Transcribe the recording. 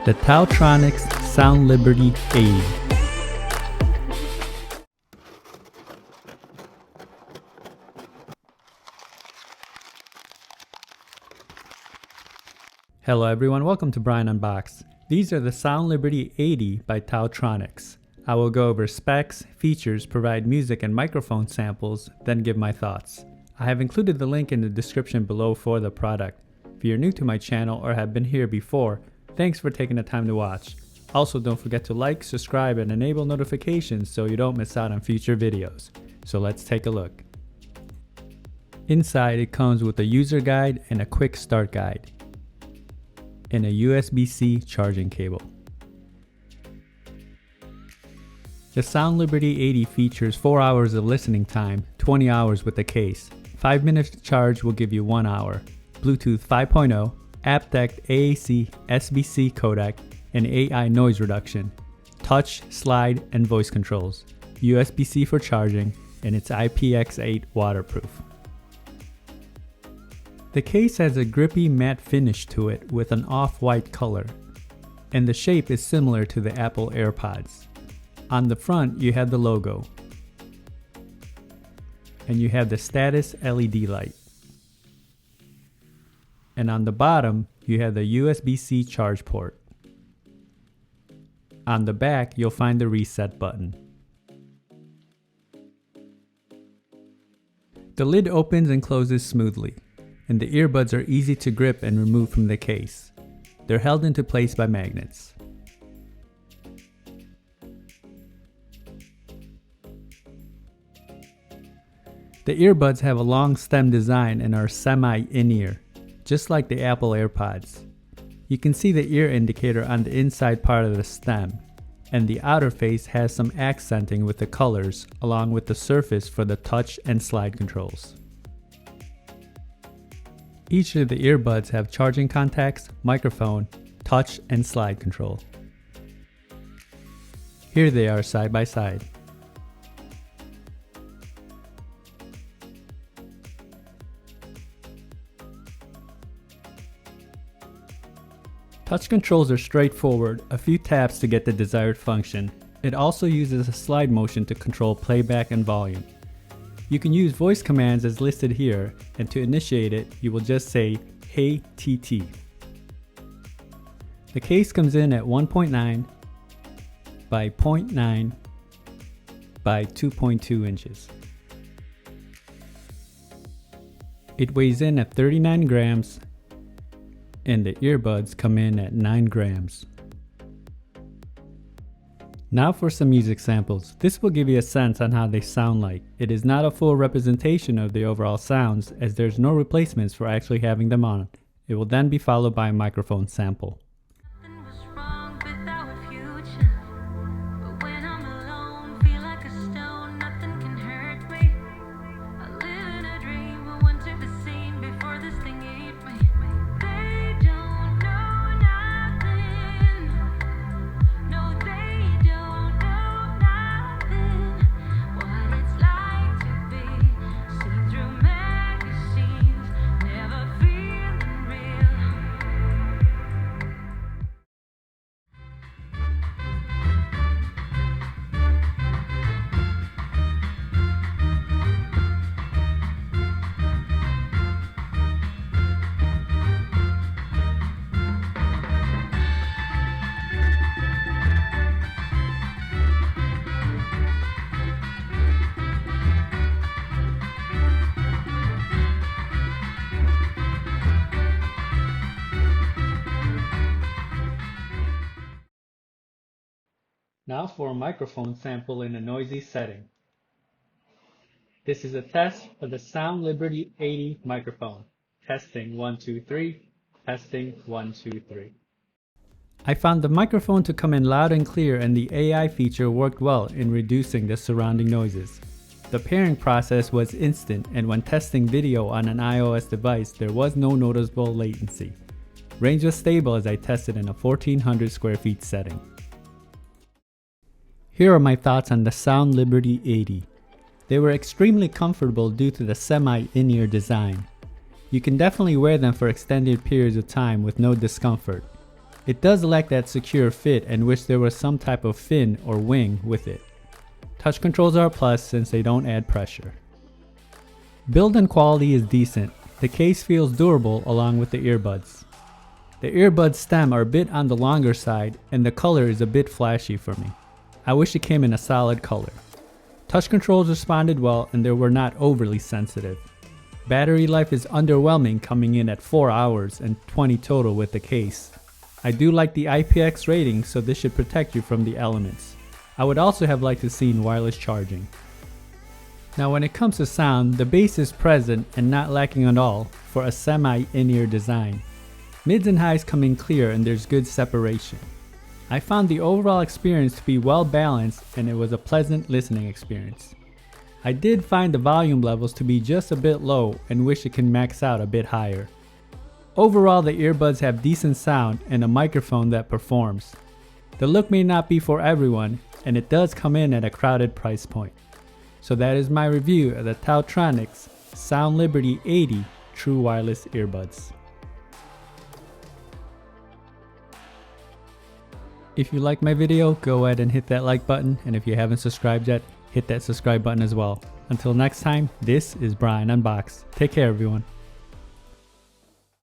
the Taotronics Soundliberty 80. Hello everyone, welcome to Brian Unboxed. These are the Soundliberty 80 by Taotronics. I will go over specs, features, provide music and microphone samples, then give my thoughts. I have included the link in the description below for the product. If you're new to my channel or have been here before, thanks for taking the time to watch. Also, don't forget to like, subscribe, and enable notifications so you don't miss out on future videos. So let's take a look. Inside, it comes with a user guide and a quick start guide, and a USB-C charging cable. The Soundliberty 80 features 4 hours of listening time, 20 hours with the case. 5 minutes to charge will give you 1 hour. Bluetooth 5.0, aptX AAC SBC codec, and AI noise reduction, touch, slide, and voice controls, USB-C for charging, and it's IPX8 waterproof. The case has a grippy matte finish to it with an off-white color, and the shape is similar to the Apple AirPods. On the front you have the logo, and you have the status LED light. And on the bottom you have the USB-C charge port. On the back you'll find the reset button. The lid opens and closes smoothly, and the earbuds are easy to grip and remove from the case. They're held into place by magnets. The earbuds have a long stem design and are semi-in-ear, just like the Apple AirPods. You can see the ear indicator on the inside part of the stem, and the outer face has some accenting with the colors, along with the surface for the touch and slide controls. Each of the earbuds have charging contacts, microphone, touch, and slide control. Here they are side by side. Touch controls are straightforward, a few taps to get the desired function. It also uses a slide motion to control playback and volume. You can use voice commands as listed here, and to initiate it, you will just say, "Hey TT." The case comes in at 1.9 by 0.9 by 2.2 inches. It weighs in at 39 grams, and the earbuds come in at 9 grams. Now for some music samples. This will give you a sense on how they sound like. It is not a full representation of the overall sounds, as there's no replacements for actually having them on. It will then be followed by a microphone sample. Now for a microphone sample in a noisy setting. This is a test for the Soundliberty 80 microphone. Testing 1 2 3. Testing 1 2 3. I found the microphone to come in loud and clear, and the AI feature worked well in reducing the surrounding noises. The pairing process was instant, and when testing video on an iOS device, there was no noticeable latency. Range was stable as I tested in a 1400 square feet setting. Here are my thoughts on the Soundliberty 80. They were extremely comfortable due to the semi-in-ear design. You can definitely wear them for extended periods of time with no discomfort. It does lack that secure fit and wish there was some type of fin or wing with it. Touch controls are a plus since they don't add pressure. Build and quality is decent. The case feels durable along with the earbuds. The earbuds stem are a bit on the longer side and the color is a bit flashy for me. I wish it came in a solid color. Touch controls responded well and they were not overly sensitive. Battery life is underwhelming, coming in at 4 hours and 20 total with the case. I do like the IPX rating, so this should protect you from the elements. I would also have liked to see wireless charging. Now when it comes to sound, the bass is present and not lacking at all for a semi-in-ear design. Mids and highs come in clear and there's good separation. I found the overall experience to be well balanced and it was a pleasant listening experience. I did find the volume levels to be just a bit low and wish it can max out a bit higher. Overall, the earbuds have decent sound and a microphone that performs. The look may not be for everyone and it does come in at a crowded price point. So that is my review of the Taotronics Soundliberty 80 True Wireless Earbuds. If you like my video, go ahead and hit that like button, and if you haven't subscribed yet, hit that subscribe button as well. Until next time, this is Brian Unboxed. Take care everyone.